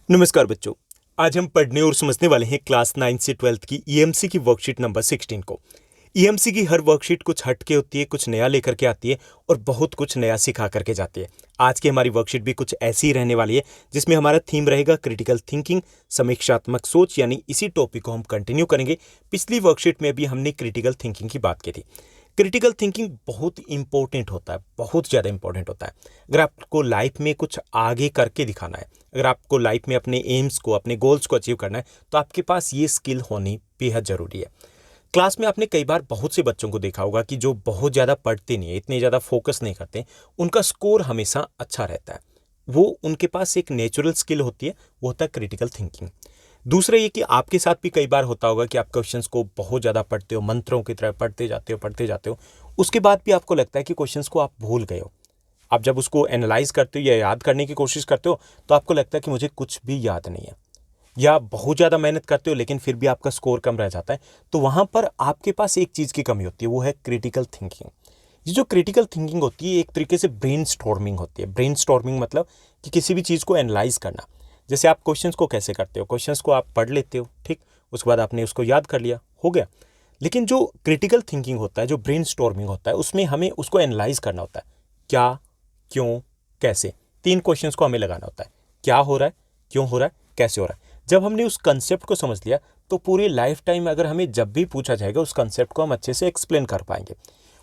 नमस्कार बच्चों। आज हम पढ़ने और समझने वाले हैं क्लास 9 से 12th की ईएमसी की वर्कशीट नंबर 16 को। ईएमसी की हर वर्कशीट कुछ हट के होती है, कुछ नया लेकर के आती है और बहुत कुछ नया सिखा करके जाती है। आज की हमारी वर्कशीट भी कुछ ऐसी ही रहने वाली है, जिसमें हमारा थीम रहेगा क्रिटिकल थिंकिंग, समीक्षात्मक सोच, यानी इसी टॉपिक को हम कंटिन्यू करेंगे। पिछली वर्कशीट में भी हमने क्रिटिकल थिंकिंग की बात की थी। क्रिटिकल थिंकिंग बहुत इंपॉर्टेंट होता है, बहुत ज़्यादा इंपॉर्टेंट होता है। अगर आपको लाइफ में कुछ आगे करके दिखाना है, अगर आपको लाइफ में अपने एम्स को, अपने गोल्स को अचीव करना है, तो आपके पास ये स्किल होनी बेहद ज़रूरी है। क्लास में आपने कई बार बहुत से बच्चों को देखा होगा कि जो बहुत ज़्यादा पढ़ते नहीं है, इतने ज़्यादा फोकस नहीं करते, उनका स्कोर हमेशा अच्छा रहता है। वो उनके पास एक नेचुरल स्किल होती है, वो होता है क्रिटिकल थिंकिंग। दूसरा ये कि आपके साथ भी कई बार होता होगा कि आप क्वेश्चंस को बहुत ज़्यादा पढ़ते हो, मंत्रों की तरह पढ़ते जाते हो, उसके बाद भी आपको लगता है कि क्वेश्चंस को आप भूल गए हो। आप जब उसको एनालाइज करते हो या याद करने की कोशिश करते हो, तो आपको लगता है कि मुझे कुछ भी याद नहीं है, या बहुत ज़्यादा मेहनत करते हो लेकिन फिर भी आपका स्कोर कम रह जाता है। तो वहाँ पर आपके पास एक चीज़ की कमी होती है, वो है क्रिटिकल थिंकिंग। ये जो क्रिटिकल थिंकिंग होती है, एक तरीके से ब्रेन स्टॉर्मिंग होती है। ब्रेन स्टॉर्मिंग मतलब कि किसी भी चीज़ को एनालाइज करना। जैसे आप क्वेश्चंस को कैसे करते हो, क्वेश्चंस को आप पढ़ लेते हो, ठीक, उसके बाद आपने उसको याद कर लिया, हो गया। लेकिन जो क्रिटिकल थिंकिंग होता है, जो ब्रेन स्टॉर्मिंग होता है, उसमें हमें उसको एनालाइज करना होता है। क्या, क्यों, कैसे, 3 क्वेश्चंस को हमें लगाना होता है। क्या हो रहा है, क्यों हो रहा है, कैसे हो रहा है। जब हमने उस कंसेप्ट को समझ लिया, तो पूरे लाइफ टाइम अगर हमें जब भी पूछा जाएगा, उस कंसेप्ट को हम अच्छे से एक्सप्लेन कर पाएंगे।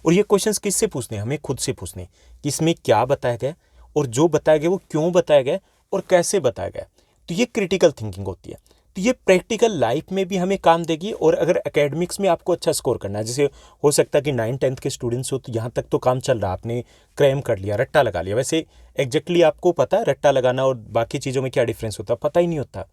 और ये क्वेश्चंस किससे पूछने हैं? हमें खुद से पूछने हैं कि इसमें क्या बताया गया, और जो बताया गया वो क्यों बताया गया, और कैसे बताया गया। तो ये क्रिटिकल थिंकिंग होती है। तो ये प्रैक्टिकल लाइफ में भी हमें काम देगी। और अगर एकेडमिक्स में आपको अच्छा स्कोर करना है, जैसे हो सकता है कि 9th-10th के स्टूडेंट्स हो, तो यहाँ तक तो काम चल रहा, आपने क्रैम कर लिया, रट्टा लगा लिया। वैसे एग्जैक्टली आपको पता है रट्टा लगाना और बाकी चीज़ों में क्या डिफरेंस होता है? पता ही नहीं होता।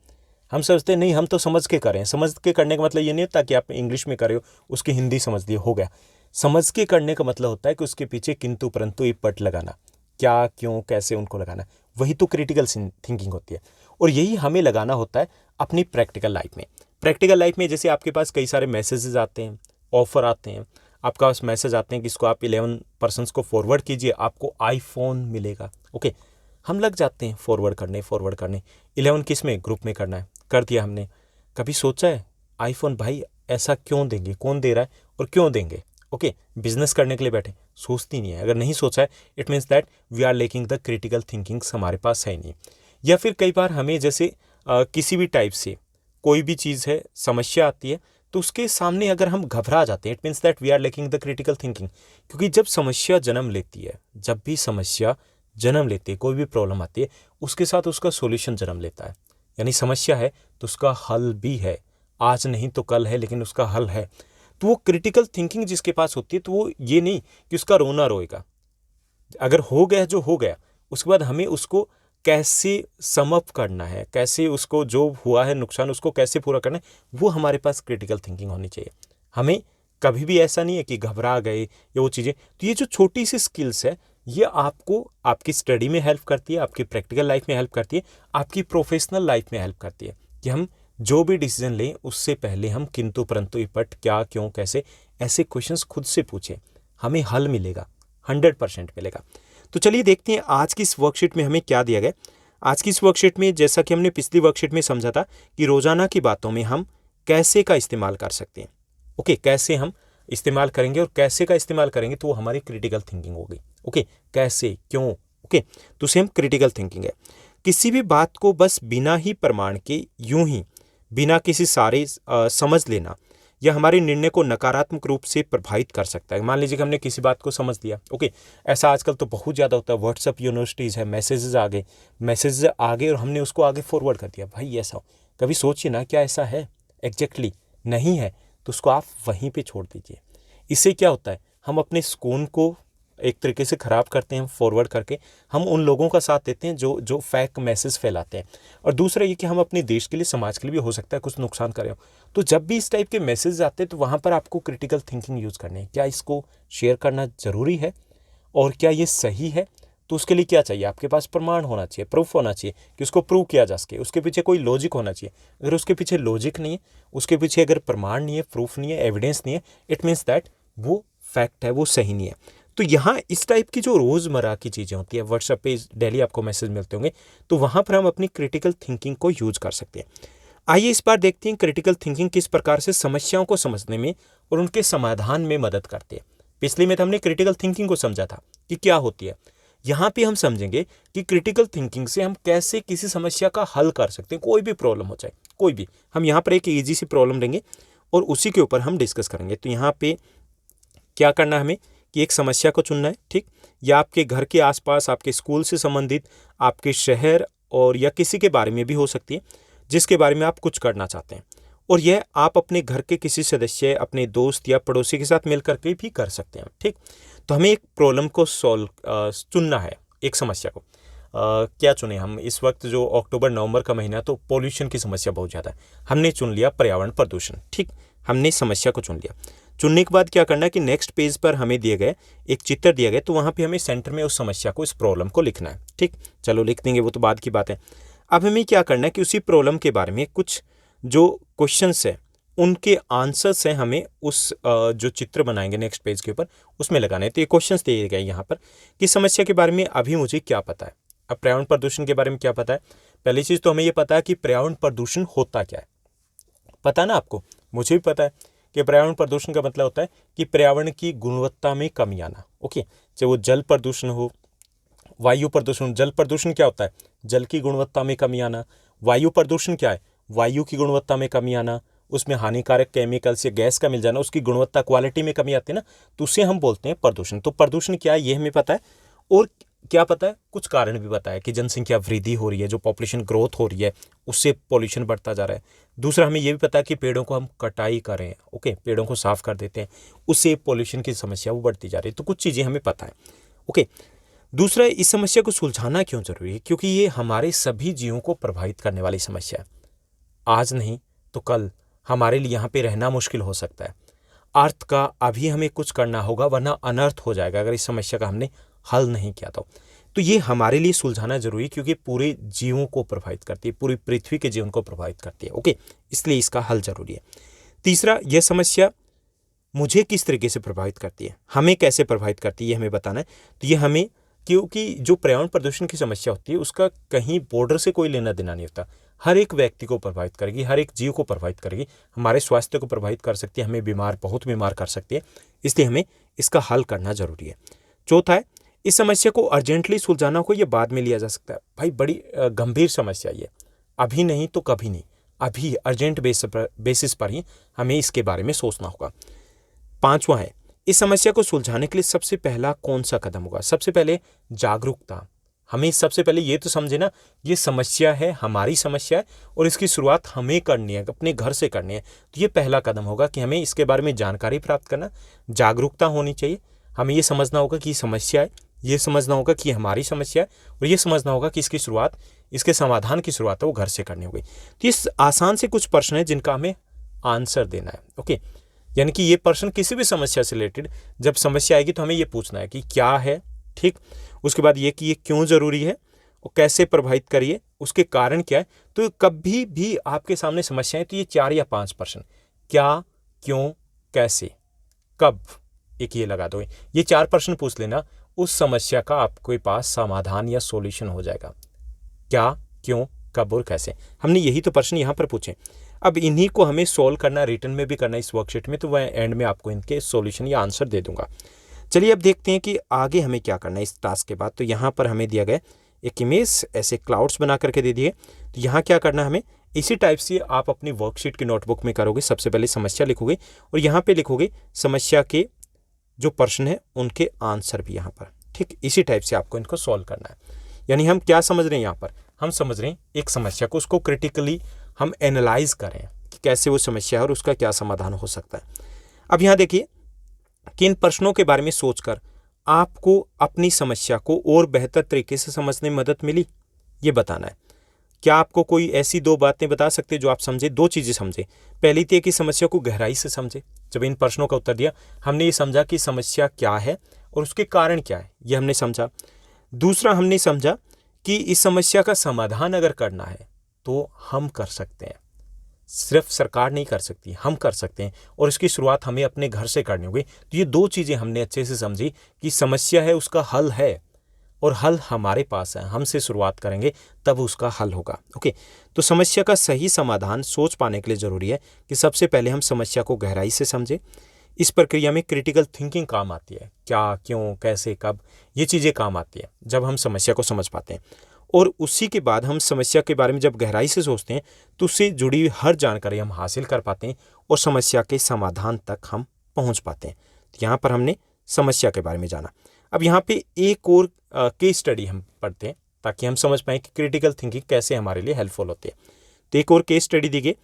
हम सोचते नहीं, हम तो समझ के करें। समझ के करने का मतलब ये नहीं होता कि आप इंग्लिश में कर रहे हो, उसकी हिंदी समझ लिए, हो गया। समझ के करने का मतलब होता है कि उसके पीछे किंतु परंतु एक पट लगाना, क्या, क्यों, कैसे उनको लगाना। वही तो क्रिटिकल थिंकिंग होती है। और यही हमें लगाना होता है अपनी प्रैक्टिकल लाइफ में। प्रैक्टिकल लाइफ में जैसे आपके पास कई सारे मैसेजेस आते हैं, ऑफर आते हैं, आपका पास मैसेज आते हैं कि इसको आप 11 पर्सन्स को फॉरवर्ड कीजिए, आपको आईफोन मिलेगा। ओके, हम लग जाते हैं फॉरवर्ड करने। 11 किस में? ग्रुप में करना है, कर दिया हमने। कभी सोचा है आईफोन भाई ऐसा क्यों देंगे, कौन दे रहा है और क्यों देंगे? ओके, बिजनेस करने के लिए बैठे, सोचती नहीं है। अगर नहीं सोचा है, it means that we are lacking the critical thinkings, हमारे पास है नहीं। या फिर कई बार हमें जैसे किसी भी टाइप से कोई भी चीज़ है, समस्या आती है, तो उसके सामने अगर हम घबरा जाते हैं, it means that we are lacking the critical thinking. क्योंकि जब समस्या जन्म लेती है, जब भी समस्या जन्म लेती है, कोई भी प्रॉब्लम आती है, उसके साथ उसका सॉल्यूशन जन्म लेता है। यानी समस्या है तो उसका हल भी है, आज नहीं तो कल है, लेकिन उसका हल है। तो वो क्रिटिकल थिंकिंग जिसके पास होती है, तो वो ये नहीं कि उसका रोना रोएगा। अगर हो गया जो हो गया, उसके बाद हमें उसको कैसे सम अप करना है, कैसे उसको जो हुआ है नुकसान, उसको कैसे पूरा करना है, वो हमारे पास क्रिटिकल थिंकिंग होनी चाहिए। हमें कभी भी ऐसा नहीं है कि घबरा गए या वो चीज़ें। तो ये जो छोटी सी स्किल्स है, ये आपको आपकी स्टडी में हेल्प करती है, आपकी प्रैक्टिकल लाइफ में हेल्प करती है, आपकी प्रोफेशनल लाइफ में हेल्प करती है कि हम जो भी डिसीजन लें, उससे पहले हम किंतु परंतु इपट, क्या, क्यों, कैसे, ऐसे क्वेश्चंस खुद से पूछें। हमें हल मिलेगा, 100% मिलेगा। तो चलिए देखते हैं आज की इस वर्कशीट में हमें क्या दिया गया। आज की इस वर्कशीट में, जैसा कि हमने पिछली वर्कशीट में समझा था, कि रोजाना की बातों में हम कैसे का इस्तेमाल कर सकते हैं। ओके, कैसे हम इस्तेमाल करेंगे, और कैसे का इस्तेमाल करेंगे तो वो हमारी क्रिटिकल थिंकिंग होगी। ओके, कैसे, क्यों, ओके, तो सेम क्रिटिकल थिंकिंग है। किसी भी बात को बस बिना ही प्रमाण के, यूं ही बिना किसी सारे समझ लेना, यह हमारे निर्णय को नकारात्मक रूप से प्रभावित कर सकता है। मान लीजिए कि हमने किसी बात को समझ लिया। ओके, ऐसा आजकल तो बहुत ज़्यादा होता है, व्हाट्सअप यूनिवर्सिटीज़ है, मैसेजेस आ गए और हमने उसको आगे फॉरवर्ड कर दिया। भाई ऐसा हो, कभी सोचिए ना, क्या ऐसा है? एग्जैक्टली नहीं है, तो उसको आप वहीं पे छोड़ दीजिए। इससे क्या होता है, हम अपने सुकून को एक तरीके से ख़राब करते हैं फॉरवर्ड करके। हम उन लोगों का साथ देते हैं जो जो फेक मैसेज फैलाते हैं। और दूसरा ये कि हम अपने देश के लिए, समाज के लिए भी हो सकता है कुछ नुकसान करें। तो जब भी इस टाइप के मैसेज आते हैं, तो वहाँ पर आपको क्रिटिकल थिंकिंग यूज़ करनी है। क्या इसको शेयर करना ज़रूरी है, और क्या ये सही है? तो उसके लिए क्या चाहिए? आपके पास प्रमाण होना चाहिए, प्रूफ होना चाहिए कि उसको प्रूव किया जा सके। उसके पीछे कोई लॉजिक होना चाहिए। अगर उसके पीछे लॉजिक नहीं है, उसके पीछे अगर प्रमाण नहीं है, प्रूफ नहीं है, एविडेंस नहीं है, इट मीन्स दैट वो फैक्ट है, वो सही नहीं है। तो यहाँ इस टाइप की जो रोज़मर्रा की चीज़ें होती है, व्हाट्सएप पे डेली आपको मैसेज मिलते होंगे, तो वहाँ पर हम अपनी क्रिटिकल थिंकिंग को यूज़ कर सकते हैं। आइए इस बार देखते हैं क्रिटिकल थिंकिंग किस प्रकार से समस्याओं को समझने में और उनके समाधान में मदद करती है। पिछली में तो हमने क्रिटिकल थिंकिंग को समझा था कि क्या होती है। यहाँ पे हम समझेंगे कि क्रिटिकल थिंकिंग से हम कैसे किसी समस्या का हल कर सकते हैं, कोई भी प्रॉब्लम हो जाए, कोई भी। हम यहाँ पर एक ईजी सी प्रॉब्लम लेंगे और उसी के ऊपर हम डिस्कस करेंगे। तो यहाँ पे क्या करना है हमें कि एक समस्या को चुनना है, ठीक, या आपके घर के आसपास, आपके स्कूल से संबंधित, आपके शहर और या किसी के बारे में भी हो सकती है जिसके बारे में आप कुछ करना चाहते हैं। और यह आप अपने घर के किसी सदस्य, अपने दोस्त या पड़ोसी के साथ मिल करके भी कर सकते हैं, ठीक। तो हमें एक प्रॉब्लम को चुनना है, एक समस्या को। क्या चुने हम इस वक्त, जो अक्टूबर नवंबर का महीना, तो पॉल्यूशन की समस्या बहुत ज़्यादा है। हमने चुन लिया पर्यावरण प्रदूषण, ठीक, हमने समस्या को चुन लिया। चुनने के बाद क्या करना है कि नेक्स्ट पेज पर हमें दिए गए एक चित्र दिया गया, तो वहाँ पे हमें सेंटर में उस समस्या को, इस प्रॉब्लम को लिखना है, ठीक। चलो लिख देंगे, वो तो बाद की बात है। अब हमें क्या करना है कि उसी प्रॉब्लम के बारे में कुछ जो क्वेश्चंस है उनके आंसर्स हैं, हमें उस जो चित्र बनाएंगे नेक्स्ट पेज के ऊपर उसमें लगाना है। तो ये क्वेश्चंस दिए गए यहाँ पर कि समस्या के बारे में अभी मुझे क्या पता है। अब पर्यावरण प्रदूषण के बारे में क्या पता है? पहली चीज़ तो हमें ये पता है कि पर्यावरण प्रदूषण होता क्या है, पता ना आपको, मुझे भी पता है कि पर्यावरण प्रदूषण का मतलब होता है कि पर्यावरण की गुणवत्ता में कमी आना। ओके, चाहे वो जल प्रदूषण हो, वायु प्रदूषण। जल प्रदूषण क्या होता है? जल की गुणवत्ता में कमी आना। वायु प्रदूषण क्या है? वायु की गुणवत्ता में कमी आना, उसमें हानिकारक केमिकल्स या गैस का मिल जाना, उसकी गुणवत्ता, क्वालिटी में कमी आती है ना, तो उसे हम बोलते हैं प्रदूषण। तो प्रदूषण क्या है ये हमें पता है। और क्या पता है? कुछ कारण भी पता है कि जनसंख्या वृद्धि हो रही है, जो पॉपुलेशन ग्रोथ हो रही है उससे पॉल्यूशन बढ़ता जा रहा है। दूसरा, हमें ये भी पता है कि पेड़ों को हम कटाई कर रहे हैं, ओके, पेड़ों को साफ कर देते हैं, उससे पॉल्यूशन की समस्या वो बढ़ती जा रही है। तो कुछ चीज़ें हमें पता है, ओके। दूसरा, इस समस्या को सुलझाना क्यों जरूरी है? क्योंकि ये हमारे सभी जीवों को प्रभावित करने वाली समस्या है। आज नहीं तो कल हमारे लिए यहाँ पे रहना मुश्किल हो सकता है। अर्थ का अभी हमें कुछ करना होगा, वरना अनर्थ हो जाएगा अगर इस समस्या का हमने हल नहीं किया तो ये हमारे लिए सुलझाना जरूरी है, क्योंकि पूरे जीवों को प्रभावित करती है, पूरी पृथ्वी के जीवन को प्रभावित करती है, ओके। इसलिए इसका हल जरूरी है। तीसरा, यह समस्या मुझे किस तरीके से प्रभावित करती है, हमें कैसे प्रभावित करती है, ये हमें बताना है। तो ये हमें, क्योंकि जो पर्यावरण प्रदूषण की समस्या होती है उसका कहीं बॉर्डर से कोई लेना देना नहीं होता, हर एक व्यक्ति को प्रभावित करेगी, हर एक जीव को प्रभावित करेगी, हमारे स्वास्थ्य को प्रभावित कर सकती है, हमें बहुत बीमार कर सकती है। इसलिए हमें इसका हल करना जरूरी है। चौथा है, इस समस्या को अर्जेंटली सुलझाना हो या बाद में लिया जा सकता है। भाई बड़ी गंभीर समस्या ये, अभी नहीं तो कभी नहीं, अभी अर्जेंट बेसिस पर ही हमें इसके बारे में सोचना होगा। पांचवा है, इस समस्या को सुलझाने के लिए सबसे पहला कौन सा कदम होगा? सबसे पहले जागरूकता। हमें सबसे पहले ये तो समझे ना, ये समस्या है, हमारी समस्या है और इसकी शुरुआत हमें करनी है, अपने घर से करनी है। तो ये पहला कदम होगा कि हमें इसके बारे में जानकारी प्राप्त करना, जागरूकता होनी चाहिए। हमें ये समझना होगा कि समस्या है, ये समझना होगा कि हमारी समस्या है, और ये समझना होगा कि इसकी शुरुआत, इसके समाधान की शुरुआत है वो घर से करनी होगी। तो इस आसान से कुछ प्रश्न है जिनका हमें आंसर देना है, ओके। यानी कि ये प्रश्न किसी भी समस्या से रिलेटेड जब समस्या आएगी तो हमें ये पूछना है कि क्या है, ठीक। उसके बाद ये कि ये क्यों ज़रूरी है और कैसे प्रभावित करिए, उसके कारण क्या है। तो कभी भी आपके सामने समस्या है तो ये 4 या 5 प्रश्न, क्या, क्यों, कैसे, कब, एक ये लगा दो, ये 4 प्रश्न पूछ लेना, उस समस्या का आपके पास समाधान या सॉल्यूशन हो जाएगा। क्या, क्यों, कब और कैसे, हमने यही तो प्रश्न यहाँ पर पूछे। अब इन्हीं को हमें सोल्व करना, रिटर्न में भी करना इस वर्कशीट में, तो वह एंड में आपको इनके सॉल्यूशन या आंसर दे दूंगा। चलिए अब देखते हैं कि आगे हमें क्या करना है इस टास्क के बाद। तो यहाँ पर हमें दिया गया एक इमेज, ऐसे क्लाउड्स बना करके दे दिए। तो यहाँ क्या करना है हमें, इसी टाइप से आप अपनी वर्कशीट की नोटबुक में करोगे। सबसे पहले समस्या लिखोगे और यहाँ पे लिखोगे समस्या के जो प्रश्न है उनके आंसर भी यहाँ पर, ठीक। इसी टाइप से आपको इनको सॉल्व करना है। यानी हम क्या समझ रहे हैं यहाँ पर, हम समझ रहे हैं एक समस्या को, उसको क्रिटिकली हम एनालाइज करें कि कैसे वो समस्या है और उसका क्या समाधान हो सकता है। अब यहाँ देखिए कि इन प्रश्नों के बारे में सोचकर आपको अपनी समस्या को और बेहतर तरीके से समझने में मदद मिली, ये बताना है। क्या आपको कोई ऐसी 2 बातें बता सकते जो आप समझे, 2 चीज़ें समझे? पहली थी कि समस्या को गहराई से समझे। जब इन प्रश्नों का उत्तर दिया हमने ये समझा कि समस्या क्या है और उसके कारण क्या है, ये हमने समझा। दूसरा, हमने समझा कि इस समस्या का समाधान अगर करना है तो हम कर सकते हैं। सिर्फ सरकार नहीं कर सकती, हम कर सकते हैं और इसकी शुरुआत हमें अपने घर से करनी होगी। तो ये दो चीज़ें हमने अच्छे से समझी कि समस्या है, उसका हल है और हल हमारे पास है, हमसे शुरुआत करेंगे तब उसका हल होगा। ओके, तो समस्या का सही समाधान सोच पाने के लिए ज़रूरी है कि सबसे पहले हम समस्या को गहराई से समझें। इस प्रक्रिया में क्रिटिकल थिंकिंग काम आती है, क्या, क्यों, कैसे, कब, ये चीज़ें काम आती है जब हम समस्या को समझ पाते हैं। और उसी के बाद हम समस्या के बारे में जब गहराई से सोचते हैं तो उससे जुड़ी हर जानकारी हम हासिल कर पाते हैं और समस्या के समाधान तक हम पहुंच पाते हैं। तो यहाँ पर हमने समस्या के बारे में जाना। अब यहाँ पे एक और केस स्टडी हम पढ़ते हैं ताकि हम समझ पाएँ कि क्रिटिकल थिंकिंग कैसे हमारे लिए हेल्पफुल होती है। तो एक और केस स्टडी दी गई।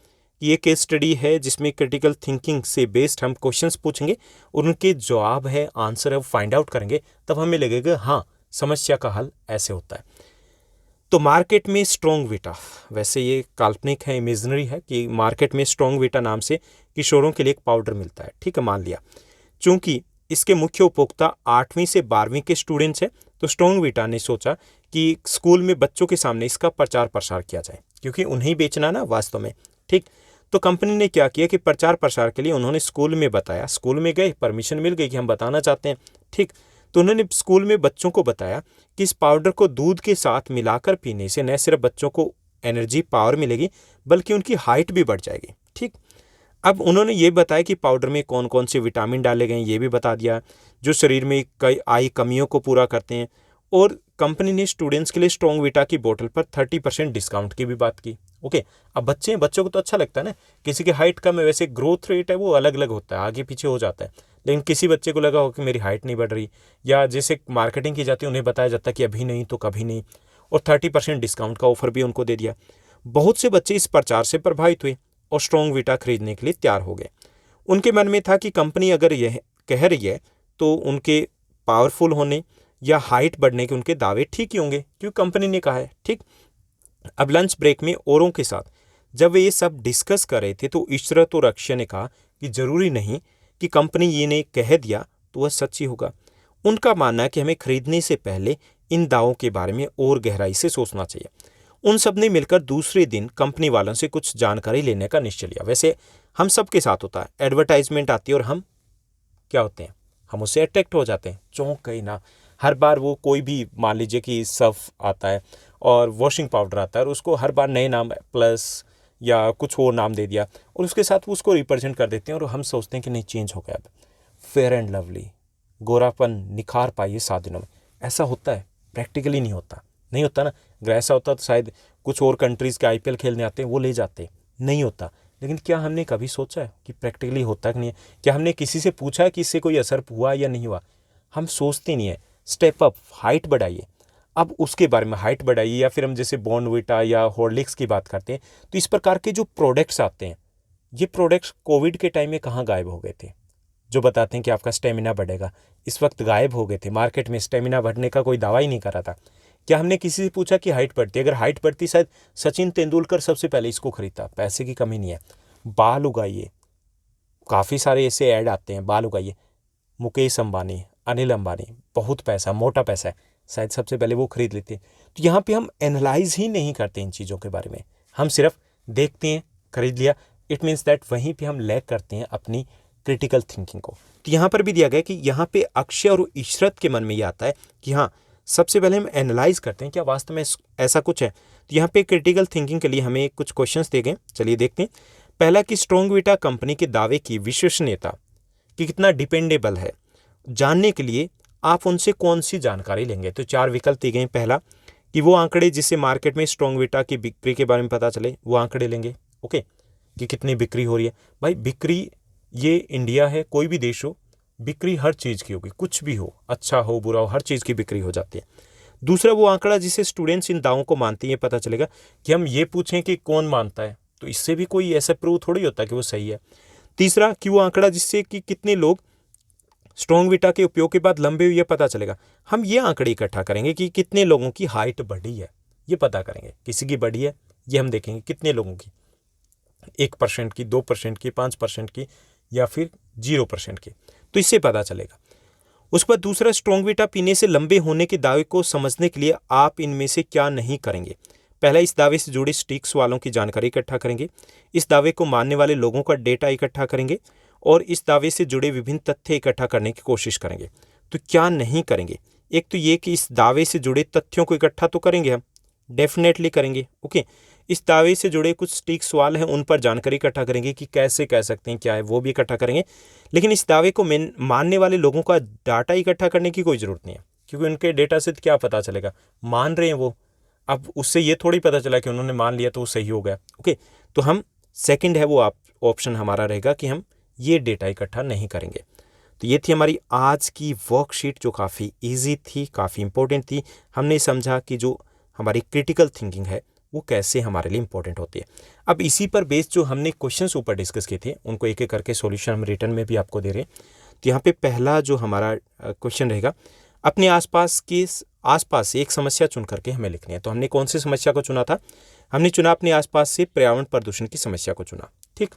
ये केस स्टडी है जिसमें क्रिटिकल थिंकिंग से बेस्ड हम क्वेश्चंस पूछेंगे और उनके जवाब है, आंसर है, फाइंड आउट करेंगे, तब हमें लगेगा हाँ समस्या का हल ऐसे होता है। तो मार्केट में स्ट्रॉन्ग वीटा, वैसे ये काल्पनिक है, इमेजिनरी है कि मार्केट में स्ट्रॉन्ग वीटा नाम से किशोरों के लिए एक पाउडर मिलता है। ठीक है, मान लिया। चूंकि इसके मुख्य उपभोक्ता 8वीं से 12वीं के स्टूडेंट्स हैं तो स्ट्रॉन्ग वीटा ने सोचा कि स्कूल में बच्चों के सामने इसका प्रचार प्रसार किया जाए, क्योंकि उन्हें बेचना ना वास्तव में। ठीक, तो कंपनी ने क्या किया कि प्रचार प्रसार के लिए उन्होंने स्कूल में बताया, स्कूल में गए, परमिशन मिल गई कि हम बताना चाहते हैं। ठीक, तो उन्होंने स्कूल में बच्चों को बताया कि इस पाउडर को दूध के साथ मिलाकर पीने से न सिर्फ बच्चों को एनर्जी पावर मिलेगी बल्कि उनकी हाइट भी बढ़ जाएगी। ठीक, अब उन्होंने ये बताया कि पाउडर में कौन कौन से विटामिन डाले गए, ये भी बता दिया जो शरीर में कई आई कमियों को पूरा करते हैं। और कंपनी ने स्टूडेंट्स के लिए स्ट्रॉन्ग वीटा की बोतल पर 30% डिस्काउंट की भी बात की। ओके, अब बच्चे हैं, बच्चों को तो अच्छा लगता है ना, किसी की हाइट कम है, वैसे ग्रोथ रेट है वो अलग अलग होता है, आगे पीछे हो जाता है, लेकिन किसी बच्चे को लगा हो कि मेरी हाइट नहीं बढ़ रही, या जैसे मार्केटिंग की जाती है उन्हें बताया जाता है कि अभी नहीं तो कभी नहीं, और 30% डिस्काउंट का ऑफर भी उनको दे दिया। बहुत से बच्चे इस प्रचार से प्रभावित हुए और स्ट्रॉन्ग वीटा खरीदने के लिए तैयार हो गए। उनके मन में था कि कंपनी अगर यह कह रही है तो उनके पावरफुल होने या हाइट बढ़ने के उनके दावे ठीक ही होंगे, क्योंकि कंपनी ने कहा है। ठीक, अब लंच ब्रेक में औरों के साथ जब वे ये सब डिस्कस कर रहे थे तो इशरत और अक्षय ने कहा कि जरूरी नहीं कि कंपनी ये ने कह दिया तो वह सच ही होगा। उनका मानना है कि हमें खरीदने से पहले इन दावों के बारे में और गहराई से सोचना चाहिए। उन सब ने मिलकर दूसरे दिन कंपनी वालों से कुछ जानकारी लेने का निश्चय लिया। वैसे हम सब के साथ होता है, एडवर्टाइजमेंट आती है और हम क्या होते हैं, हम उससे अट्रैक्ट हो जाते हैं, चौंक गई ना। हर बार वो कोई भी, मान लीजिए कि सर्फ आता है और वॉशिंग पाउडर आता है और उसको हर बार नए नाम प्लस या कुछ और नाम दे दिया और उसके साथ वो उसको रिप्रेजेंट कर देते हैं और हम सोचते हैं कि नहीं चेंज हो गया, अब फेयर एंड लवली, गोरापन निखार पाइए 7 दिनों में। ऐसा होता है? प्रैक्टिकली नहीं होता, नहीं होता ना। अगर ऐसा होता तो शायद कुछ और कंट्रीज़ के IPL खेलने आते हैं वो ले जाते, नहीं होता। लेकिन क्या हमने कभी सोचा है कि प्रैक्टिकली होता कि नहीं है? क्या हमने किसी से पूछा है कि इससे कोई असर हुआ या नहीं हुआ? हम सोचते नहीं है। स्टेप अप, हाइट बढ़ाइए। अब उसके बारे में हाइट बढ़ाइए, या फिर हम जैसे बॉर्नविटा या हॉर्लिक्स की बात करते हैं तो इस प्रकार के जो प्रोडक्ट्स आते हैं, ये प्रोडक्ट्स कोविड के टाइम में कहाँ गायब हो गए थे, जो बताते हैं कि आपका स्टेमिना बढ़ेगा? इस वक्त गायब हो गए थे। मार्केट में स्टेमिना बढ़ने का कोई दावा ही नहीं कर रहा था। क्या हमने किसी से पूछा कि हाइट बढ़ती है? अगर हाइट बढ़ती शायद सचिन तेंदुलकर सबसे पहले इसको खरीदता। पैसे की कमी नहीं है, बाल उगाइए। काफ़ी सारे ऐसे ऐड आते हैं, बाल उगाइए। मुकेश अंबानी, अनिल अंबानी, बहुत पैसा, मोटा पैसा है, शायद सबसे पहले वो खरीद लेते हैं। तो यहाँ पे हम एनालाइज ही नहीं करते इन चीज़ों के बारे में, हम सिर्फ देखते हैं, खरीद लिया। इट मीन्स दैट वहीं पे हम लैग करते हैं अपनी क्रिटिकल थिंकिंग को। तो यहाँ पर भी दिया गया कि यहाँ पे अक्षय और इशरत के मन में ये आता है कि हाँ, सबसे पहले हम एनालाइज करते हैं क्या वास्तव में ऐसा कुछ है। तो यहाँ पे क्रिटिकल थिंकिंग के लिए हमें कुछ क्वेश्चंस दिए गए, चलिए देखते हैं। पहला कि स्ट्रॉन्ग वीटा कंपनी के दावे की विश्वसनीयता कि कितना डिपेंडेबल है, जानने के लिए आप उनसे कौन सी जानकारी लेंगे। तो 4 विकल्प दिए गए। पहला कि वो आंकड़े जिससे मार्केट में स्ट्रॉन्ग वीटा की बिक्री के बारे में पता चले, वो आंकड़े लेंगे। ओके, कि कितनी बिक्री हो रही है। भाई बिक्री, ये इंडिया है, कोई भी देश हो, बिक्री हर चीज़ की होगी, कुछ भी हो, अच्छा हो बुरा हो, हर चीज़ की बिक्री हो जाती है। दूसरा वो आंकड़ा जिसे स्टूडेंट्स इन दावों को मानते हैं, ये पता चलेगा। कि हम ये पूछें कि कौन मानता है, तो इससे भी कोई ऐसा प्रूव थोड़ी होता कि वो सही है। तीसरा कि वो आंकड़ा जिससे कि कितने लोग स्ट्रॉन्ग वीटा के उपयोग के बाद लंबे हुए, ये पता चलेगा। हम ये आंकड़े इकट्ठा करेंगे कि कितने लोगों की हाइट बढ़ी है, ये पता करेंगे। किसी की बढ़ी है ये हम देखेंगे, कितने लोगों की, 1% की, 2% की, 5% की, या फिर 0% की, तो इससे पता चलेगा। उसके बाद दूसरा, स्ट्रॉन्ग वीटा पीने से लंबे होने के दावे को समझने के लिए आप इनमें से क्या नहीं करेंगे। पहला, इस दावे से जुड़े स्टिक्स वालों की जानकारी इकट्ठा करेंगे। इस दावे को मानने वाले लोगों का डेटा इकट्ठा करेंगे और इस दावे से जुड़े विभिन्न तथ्य इकट्ठा करने की कोशिश करेंगे। तो क्या नहीं करेंगे? एक तो ये कि इस दावे से जुड़े तथ्यों को इकट्ठा तो करेंगे, हम डेफिनेटली करेंगे। ओके, इस दावे से जुड़े कुछ स्टिक सवाल हैं, उन पर जानकारी इकट्ठा करेंगे कि कैसे कह सकते हैं, क्या है, वो भी इकट्ठा करेंगे। लेकिन इस दावे को मानने वाले लोगों का डाटा इकट्ठा करने की कोई ज़रूरत नहीं है, क्योंकि उनके डेटा से क्या पता चलेगा, मान रहे हैं वो, अब उससे ये थोड़ी पता चला कि उन्होंने मान लिया तो वो सही हो गया। ओके, तो हम सेकंड है वो ऑप्शन हमारा रहेगा कि हम ये डेटा इकट्ठा नहीं करेंगे। तो ये थी हमारी आज की वर्कशीट, जो काफ़ी इजी थी, काफ़ी इंपॉर्टेंट थी। हमने समझा कि जो हमारी क्रिटिकल थिंकिंग है वो कैसे हमारे लिए इंपॉर्टेंट होती है। अब इसी पर बेस्ड जो हमने क्वेश्चंस ऊपर डिस्कस किए थे, उनको एक एक करके सॉल्यूशन हम रिटर्न में भी आपको दे रहे हैं। तो यहाँ पे पहला जो हमारा क्वेश्चन रहेगा, अपने आसपास से एक समस्या चुन करके हमें लिखनी है। तो हमने कौन सी समस्या को चुना था? हमने चुना अपने आसपास से पर्यावरण प्रदूषण की समस्या को चुना। ठीक,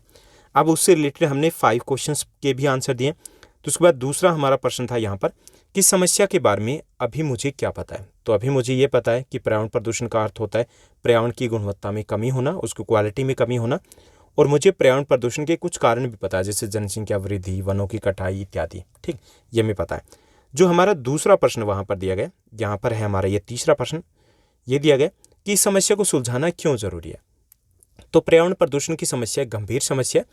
अब उससे रिलेटेड हमने 5 क्वेश्चंस के भी आंसर दिए। तो उसके बाद दूसरा हमारा प्रश्न था यहाँ पर कि समस्या के बारे में अभी मुझे क्या पता है। तो अभी मुझे ये पता है कि पर्यावरण प्रदूषण का अर्थ होता है पर्यावरण की गुणवत्ता में कमी होना, उसकी क्वालिटी में कमी होना, और मुझे पर्यावरण प्रदूषण के कुछ कारण भी पता है, जैसे जनसंख्या वृद्धि, वनों की कटाई इत्यादि। ठीक, ये हमें पता है। जो हमारा दूसरा प्रश्न वहाँ पर दिया गया, यहाँ पर है हमारा ये तीसरा प्रश्न, ये दिया गया कि इस समस्या को सुलझाना क्यों जरूरी है। तो पर्यावरण प्रदूषण की समस्या एक गंभीर समस्या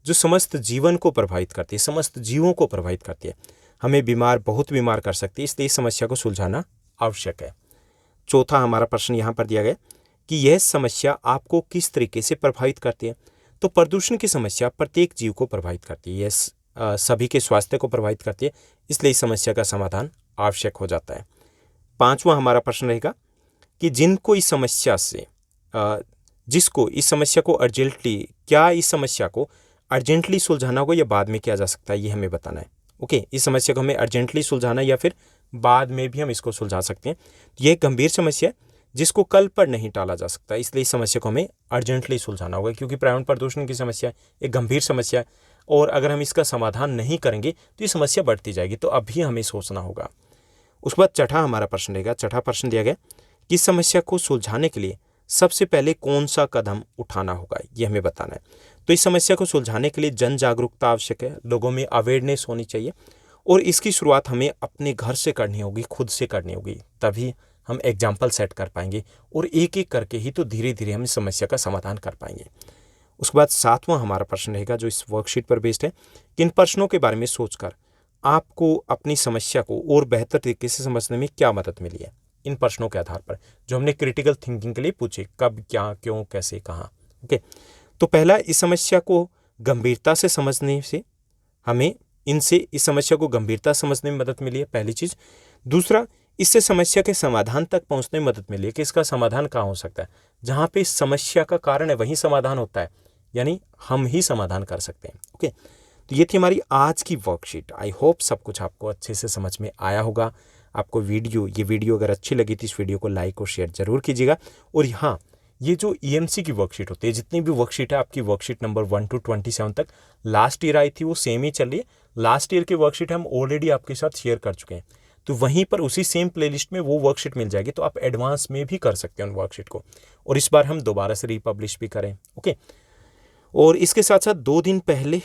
जो समस्त जीवन को प्रभावित करती है, समस्त जीवों को प्रभावित करती है, हमें बहुत बीमार कर सकती है, इसलिए इस समस्या को सुलझाना आवश्यक है। चौथा हमारा प्रश्न यहाँ पर दिया गया कि यह समस्या आपको किस तरीके से प्रभावित करती है। तो प्रदूषण की समस्या प्रत्येक जीव को प्रभावित करती है, यह सभी के स्वास्थ्य को प्रभावित करती है, इसलिए इस समस्या का समाधान आवश्यक हो जाता है। पांचवा हमारा प्रश्न रहेगा कि जिसको इस समस्या को अर्जेंटली सुलझाना होगा या बाद में किया जा सकता है, ये हमें बताना है। ओके, इस समस्या को हमें अर्जेंटली सुलझाना या फिर बाद में भी हम इसको सुलझा सकते हैं। ये एक गंभीर समस्या है जिसको कल पर नहीं टाला जा सकता, इसलिए इस समस्या को हमें अर्जेंटली सुलझाना होगा, क्योंकि पर्यावरण प्रदूषण की समस्या एक गंभीर समस्या है और अगर हम इसका समाधान नहीं करेंगे तो ये समस्या बढ़ती जाएगी। तो अभी हमें सोचना होगा। उसके बाद छठा हमारा प्रश्न रहेगा। छठा प्रश्न दिया गया कि इस समस्या को सुलझाने के लिए सबसे पहले कौन सा कदम उठाना होगा, ये हमें बताना है। तो इस समस्या को सुलझाने के लिए जन जागरूकता आवश्यक है, लोगों में अवेयरनेस होनी चाहिए और इसकी शुरुआत हमें अपने घर से करनी होगी, खुद से करनी होगी, तभी हम एग्जाम्पल सेट कर पाएंगे और एक एक करके ही तो धीरे धीरे हम इस समस्या का समाधान कर पाएंगे। उसके बाद सातवां हमारा प्रश्न रहेगा जो इस वर्कशीट पर बेस्ड है कि इन प्रश्नों के बारे में सोचकर आपको अपनी समस्या को और बेहतर तरीके से समझने में क्या मदद मिली है। इन प्रश्नों के आधार पर जो हमने क्रिटिकल थिंकिंग के लिए पूछे, कब, क्या, क्यों, कैसे, कहाँ। ओके, तो पहला, इस समस्या को गंभीरता से समझने से हमें इस समस्या को गंभीरता समझने में मदद मिली है, पहली चीज। दूसरा, इससे समस्या के समाधान तक पहुंचने में मदद मिली है कि इसका समाधान कहाँ हो सकता है। जहाँ पे समस्या का कारण है वहीं समाधान होता है, यानी हम ही समाधान कर सकते हैं। ओके, तो ये थी हमारी आज की वर्कशीट। आई होप सब कुछ आपको अच्छे से समझ में आया होगा। आपको ये वीडियो अगर अच्छी लगी तो इस वीडियो को लाइक और शेयर जरूर कीजिएगा। और हाँ, ये जो ईएमसी की वर्कशीट होती है, जितनी भी वर्कशीट है आपकी, वर्कशीट नंबर 1 to 27 तक लास्ट ईयर आई थी, वो सेम ही चल रही है। लास्ट ईयर की वर्कशीट हम ऑलरेडी आपके साथ शेयर कर चुके हैं, तो वहीं पर उसी सेम प्लेलिस्ट में वो वर्कशीट मिल जाएगी, तो आप एडवांस में भी कर सकते हैं उन वर्कशीट को। और इस बार हम दोबारा से रिपब्लिश भी करें। ओके, और इसके साथ साथ 2 दिन पहले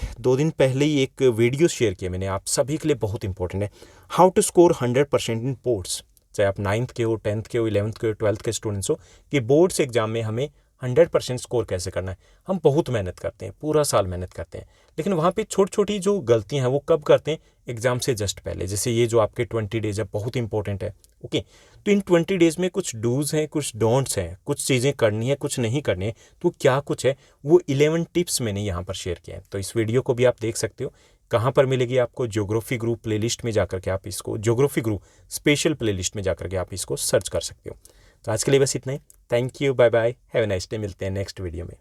ही एक वीडियो शेयर किया मैंने, आप सभी के लिए बहुत इंपॉर्टेंट है, how to score 100% in boards. चाहे आप 9th के हो, 10th के हो, 11th के हो, 12th के स्टूडेंट्स हो, कि बोर्ड्स एग्जाम में हमें 100% स्कोर कैसे करना है। हम बहुत मेहनत करते हैं, पूरा साल मेहनत करते हैं, लेकिन वहाँ पे छोटी छोटी जो गलतियाँ हैं वो कब करते हैं, एग्जाम से जस्ट पहले। जैसे ये जो आपके 20 डेज है, बहुत इंपॉर्टेंट है। ओके, तो इन 20 डेज में कुछ डूज हैं, कुछ डोंट्स हैं, कुछ चीज़ें करनी है, कुछ नहीं करनी है। तो क्या कुछ है, वो 11 टिप्स मैंने यहाँ पर शेयर किए हैं। तो इस वीडियो को भी आप देख सकते हो। कहाँ पर मिलेगी आपको? ज्योग्राफी ग्रुप प्लेलिस्ट में जाकर के आप इसको, ज्योग्राफी ग्रुप स्पेशल प्लेलिस्ट में जाकर के आप इसको सर्च कर सकते हो। तो आज के लिए बस इतना ही। Thank you, bye bye, have a nice day. मिलते हैं नेक्स्ट वीडियो में।